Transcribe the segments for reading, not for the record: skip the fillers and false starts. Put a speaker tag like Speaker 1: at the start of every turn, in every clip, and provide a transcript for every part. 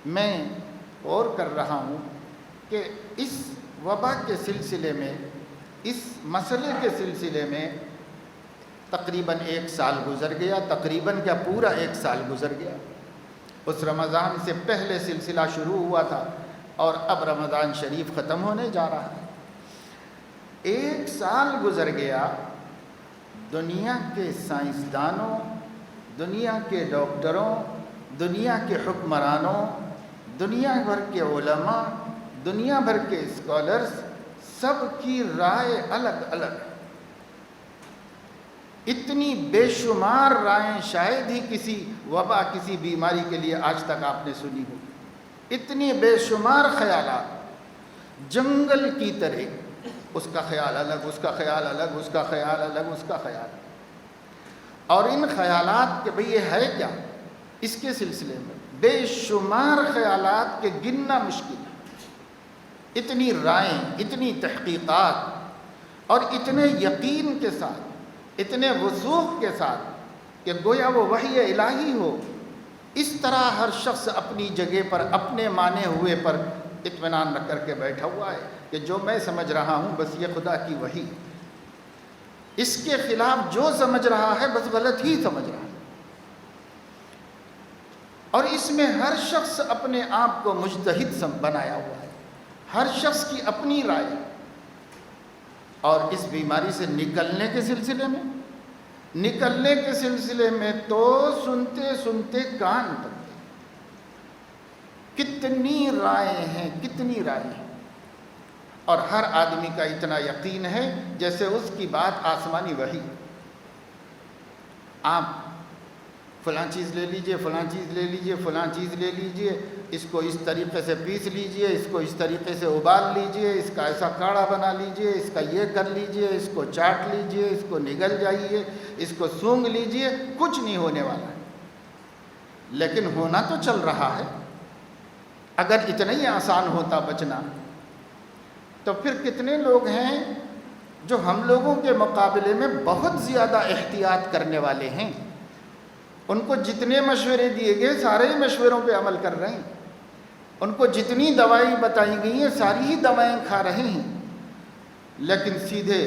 Speaker 1: میں غور کر رہا ہوں کہ اس وبا کے سلسلے میں، اس مسئلے کے سلسلے میں تقریباً 1 سال گزر گیا، تقریباً کیا پورا 1 سال گزر گیا۔ اس رمضان سے پہلے سلسلہ شروع ہوا تھا اور اب رمضان شریف ختم ہونے جا رہا ہے۔ 1 سال گزر گیا، دنیا کے سائنسدانوں، دنیا کے ڈاکٹروں، دنیا کے حکمرانوں، دنیا بھر کے علماء، دنیا بھر کے اسکالرز، سب کی رائے الگ الگ ہے۔ اتنی بے شمار رائیں شاید ہی کسی وبا، کسی بیماری کے لیے آج تک آپ نے سنی ہو۔ اتنی بے شمار خیالات جنگل کی طرح، اس کا خیال الگ، اس کا خیال الگ، اس کا خیال الگ، اس کا خیال الگ۔ اور ان خیالات کے بھئی یہ ہے کیا، اس کے سلسلے میں بے شمار خیالات کے گننا مشکل ہے۔ اتنی رائیں، اتنی تحقیقات اور اتنے یقین کے ساتھ، اتنے وضوح کے ساتھ کہ گویا وہ وحی الہی ہو، اس طرح ہر شخص اپنی جگہ پر، اپنے مانے ہوئے پر اطمینان رکھ کر کے بیٹھا ہوا ہے کہ جو میں سمجھ رہا ہوں بس یہ خدا کی وحی، اس کے خلاف جو سمجھ رہا ہے بس غلط ہی سمجھ رہا ہے۔ اور اس میں ہر شخص اپنے آپ کو مجتہد بنایا ہوا ہے، ہر شخص کی اپنی رائے۔ اور اس بیماری سے نکلنے کے سلسلے میں تو سنتے سنتے کان پکتے، کتنی رائے ہیں، کتنی رائے ہیں۔ اور ہر آدمی کا اتنا یقین ہے جیسے اس کی بات آسمانی وحی۔ آپ فلاں چیز لے لیجئے، فلاں چیز لے لیجئے، فلاں چیز لے لیجئے، اس کو اس طریقے سے پیس لیجئے، اس کو اس طریقے سے ابال لیجئے، اس کا ایسا کاڑھا بنا لیجئے، اس کا یہ کر لیجئے، اس کو چاٹ لیجئے، اس کو نگل جائیے، اس کو سونگھ لیجئے، کچھ نہیں ہونے والا ہے۔ لیکن ہونا تو چل رہا ہے۔ اگر اتنا ہی آسان ہوتا بچنا تو پھر کتنے لوگ ہیں جو ہم لوگوں کے مقابلے میں بہت زیادہ احتیاط کرنے والے ہیں۔ ان کو جتنے مشورے دیے گئے سارے ہی مشوروں پہ عمل کر رہے ہیں، ان کو جتنی دوائیں بتائی گئی ہیں ساری ہی دوائیں کھا رہے ہیں، لیکن سیدھے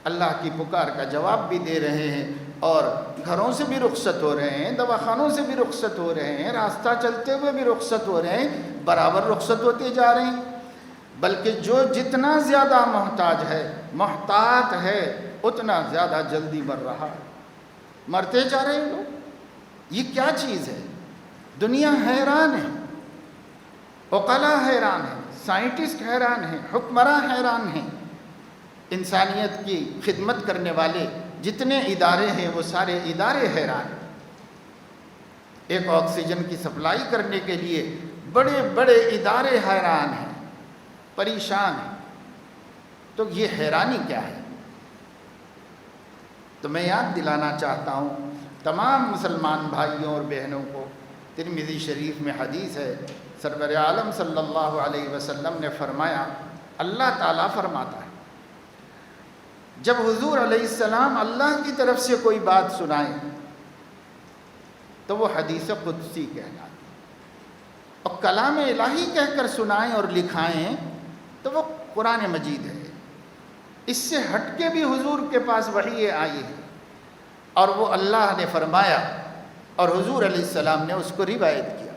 Speaker 1: اللہ کی پکار کا جواب بھی دے رہے ہیں اور گھروں سے بھی رخصت ہو رہے ہیں، دواخانوں سے بھی رخصت ہو رہے ہیں، راستہ چلتے ہوئے بھی رخصت ہو رہے ہیں، برابر رخصت ہوتے جا رہے ہیں۔ بلکہ جو جتنا زیادہ محتاط ہے اتنا زیادہ جلدی مر رہا ہے، مرتے جا رہے ہیں لوگ۔ یہ کیا چیز ہے؟ دنیا حیران ہے، عقلاء حیران ہیں، سائنٹسٹ حیران ہیں، حکمراں حیران ہیں، انسانیت کی خدمت کرنے والے جتنے ادارے ہیں وہ سارے ادارے حیران ہیں۔ ایک آکسیجن کی سپلائی کرنے کے لیے بڑے بڑے ادارے حیران ہیں، پریشان ہیں۔ تو یہ حیرانی کیا ہے؟ تو میں یاد دلانا چاہتا ہوں تمام مسلمان بھائیوں اور بہنوں کو، ترمذی شریف میں حدیث ہے، سرور عالم صلی اللہ علیہ وسلم نے فرمایا، اللہ تعالیٰ فرماتا ہے جب حضور علیہ السلام اللہ کی طرف سے کوئی بات سنائیں تو وہ حدیث قدسی کہلاتی ہے، اور کلام الہی کہہ کر سنائیں اور لکھائیں تو وہ قرآن مجید ہے۔ اس سے ہٹ کے بھی حضور کے پاس وحی آئی ہے اور وہ اللہ نے فرمایا اور حضور علیہ السلام نے اس کو روایت کیا۔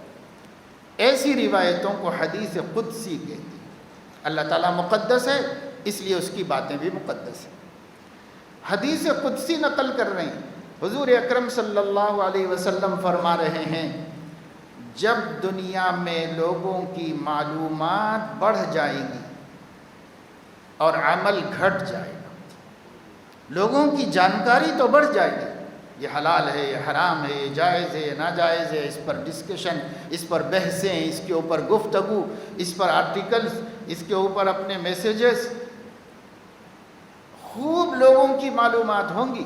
Speaker 1: ایسی روایتوں کو حدیث قدسی کہتی ہے۔ اللہ تعالیٰ مقدس ہے اس لیے اس کی باتیں بھی مقدس ہیں۔ حدیث قدسی نقل کر رہے ہیں، حضور اکرم صلی اللہ علیہ وسلم فرما رہے ہیں جب دنیا میں لوگوں کی معلومات بڑھ جائے گی اور عمل گھٹ جائے گا، لوگوں کی جانکاری تو بڑھ جائے گی، یہ حلال ہے، یہ حرام ہے، یہ جائز ہے، یہ ناجائز ہے، اس پر ڈسکشن، اس پر بحثیں، اس کے اوپر گفتگو، اس پر آرٹیکلز، اس کے اوپر اپنے میسیجز، خوب لوگوں کی معلومات ہوں گی،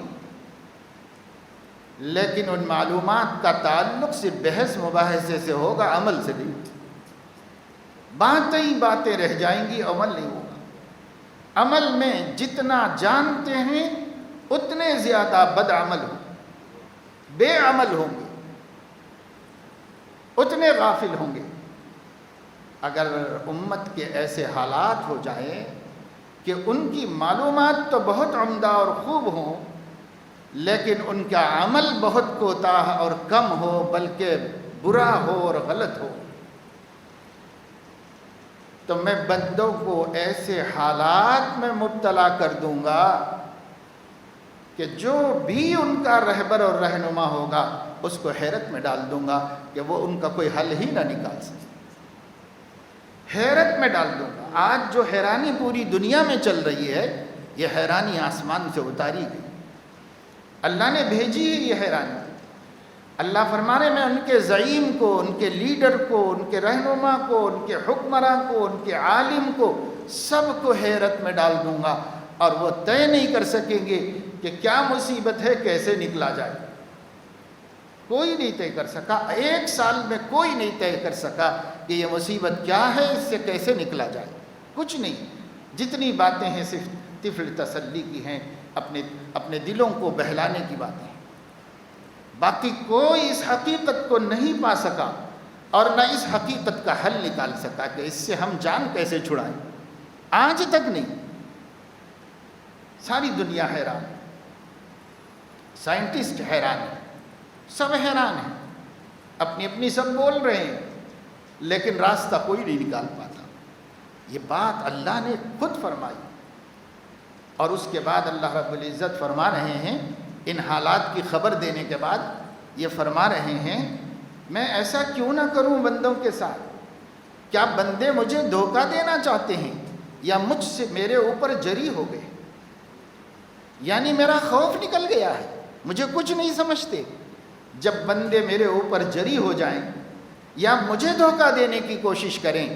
Speaker 1: لیکن ان معلومات کا تعلق صرف بحث مباحثے سے ہوگا، عمل سے نہیں۔ باتیں ہی باتیں رہ جائیں گی، عمل نہیں ہوگا۔ عمل میں جتنا جانتے ہیں اتنے زیادہ بد عمل ہوں، بے عمل ہوں گے۔ اتنے غافل ہوں گے۔ اگر امت کے ایسے حالات ہو جائیں کہ ان کی معلومات تو بہت عمدہ اور خوب ہوں، لیکن ان کا عمل بہت کوتاہ اور کم ہو، بلکہ برا ہو اور غلط ہو، تو میں بندوں کو ایسے حالات میں مبتلا کر دوں گا کہ جو بھی ان کا رہبر اور رہنما ہوگا اس کو حیرت میں ڈال دوں گا کہ وہ ان کا کوئی حل ہی نہ نکال سکے۔ حیرت میں ڈال دوں گا۔ آج جو حیرانی پوری دنیا میں چل رہی ہے، یہ حیرانی آسمان سے اتاری گئی، اللہ نے بھیجی ہے یہ حیرانی۔ اللہ فرما رہے میں ان کے زعیم کو، ان کے لیڈر کو، ان کے رہنما کو، ان کے حکمراں کو، ان کے عالم کو، سب کو حیرت میں ڈال دوں گا، اور وہ طے نہیں کر سکیں گے کہ کیا مصیبت ہے، کیسے نکلا جائے۔ کوئی نہیں طے کر سکا، ایک سال میں کوئی نہیں طے کر سکا کہ یہ مصیبت کیا ہے، اس سے کیسے نکلا جائے، کچھ نہیں۔ جتنی باتیں ہیں صرف طفل تسلی کی ہیں، اپنے دلوں کو بہلانے کی باتیں ہیں، باقی کوئی اس حقیقت کو نہیں پا سکا اور نہ اس حقیقت کا حل نکال سکا کہ اس سے ہم جان کیسے چھڑائیں، آج تک نہیں۔ ساری دنیا حیران ہے، سائنٹسٹ حیران ہے، سب حیران ہیں، اپنی اپنی سب بول رہے ہیں، لیکن راستہ کوئی نہیں نکال پاتا۔ یہ بات اللہ نے خود فرمائی، اور اس کے بعد اللہ رب العزت فرما رہے ہیں، ان حالات کی خبر دینے کے بعد یہ فرما رہے ہیں، میں ایسا کیوں نہ کروں بندوں کے ساتھ؟ کیا بندے مجھے دھوکہ دینا چاہتے ہیں یا مجھ سے میرے اوپر جری ہو گئے؟ یعنی میرا خوف نکل گیا ہے، مجھے کچھ نہیں سمجھتے۔ جب بندے میرے اوپر جری ہو جائیں یا مجھے دھوکہ دینے کی کوشش کریں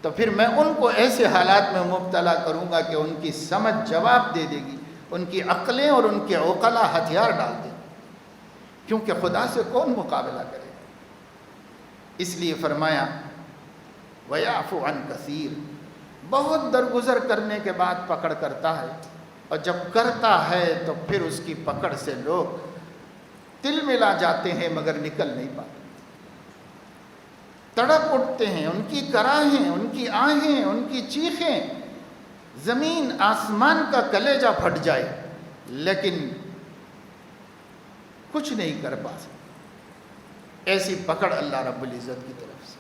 Speaker 1: تو پھر میں ان کو ایسے حالات میں مبتلا کروں گا کہ ان کی سمجھ جواب دے دے گی، ان کی عقلیں اور ان کے عقلاء ہتھیار ڈال دیں، کیونکہ خدا سے کون مقابلہ کرے۔ اس لیے فرمایا وَيَعْفُ عَنْ كَثِيرٍ، بہت درگزر کرنے کے بعد پکڑ کرتا ہے، اور جب کرتا ہے تو پھر اس کی پکڑ سے لوگ تل ملا جاتے ہیں مگر نکل نہیں پاتے، تڑپ اٹھتے ہیں، ان کی کراہیں، ان کی آہیں، ان کی چیخیں، زمین آسمان کا کلیجہ پھٹ جائے، لیکن کچھ نہیں کر پا سکتے۔ ایسی پکڑ اللہ رب العزت کی طرف سے۔